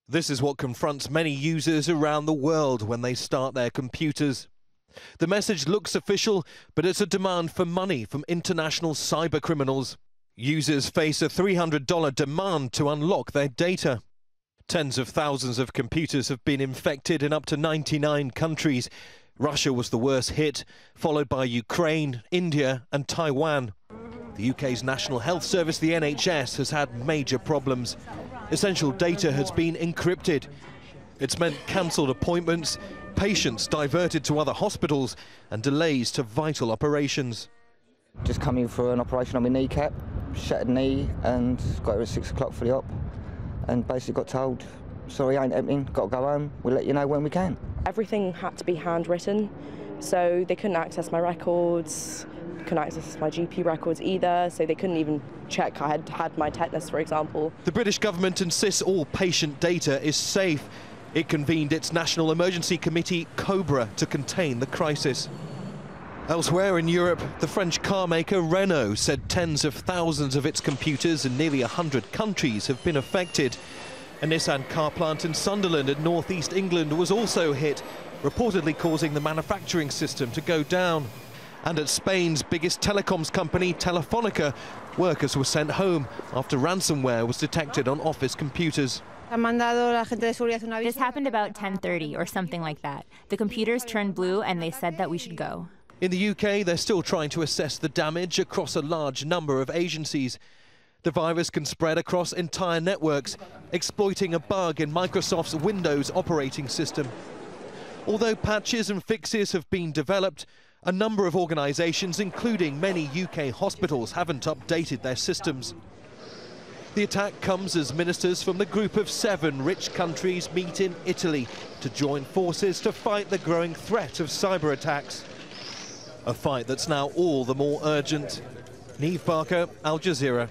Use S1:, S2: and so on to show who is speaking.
S1: This is what confronts many users around the world when they start their computers. The message looks official, but it's a demand for money from international cyber criminals. Users face a $300 demand to unlock their data. Tens of thousands of computers have been infected in up to 99 countries. Russia was the worst hit, followed by Ukraine, India and Taiwan. The UK's National Health Service, the NHS, has had major problems. Essential data has been encrypted. It's meant cancelled appointments, patients diverted to other hospitals and delays to vital operations.
S2: Just coming for an operation on my kneecap, shattered knee, and got here at 6 o'clock for the op, and basically got told, sorry, ain't happening, got to go home, we'll let you know when we can.
S3: Everything had to be handwritten, so they couldn't access my records, couldn't access my GP records either, so they couldn't even check I had had my tetanus, for example.
S1: The British government insists all patient data is safe. It convened its National Emergency Committee, COBRA, to contain the crisis. Elsewhere in Europe, the French car maker Renault said tens of thousands of its computers in nearly 100 countries have been affected. A Nissan car plant in Sunderland in northeast England was also hit, reportedly causing the manufacturing system to go down. And at Spain's biggest telecoms company, Telefonica, workers were sent home after ransomware was detected on office computers.
S4: This happened about 10:30 or something like that. The computers turned blue and they said that we should go.
S1: In the UK, they're still trying to assess the damage across a large number of agencies. The virus can spread across entire networks, exploiting a bug in Microsoft's Windows operating system. Although patches and fixes have been developed, a number of organisations, including many UK hospitals, haven't updated their systems. The attack comes as ministers from the group of 7 rich countries meet in Italy to join forces to fight the growing threat of cyber attacks. A fight that's now all the more urgent. Neave, Al Jazeera.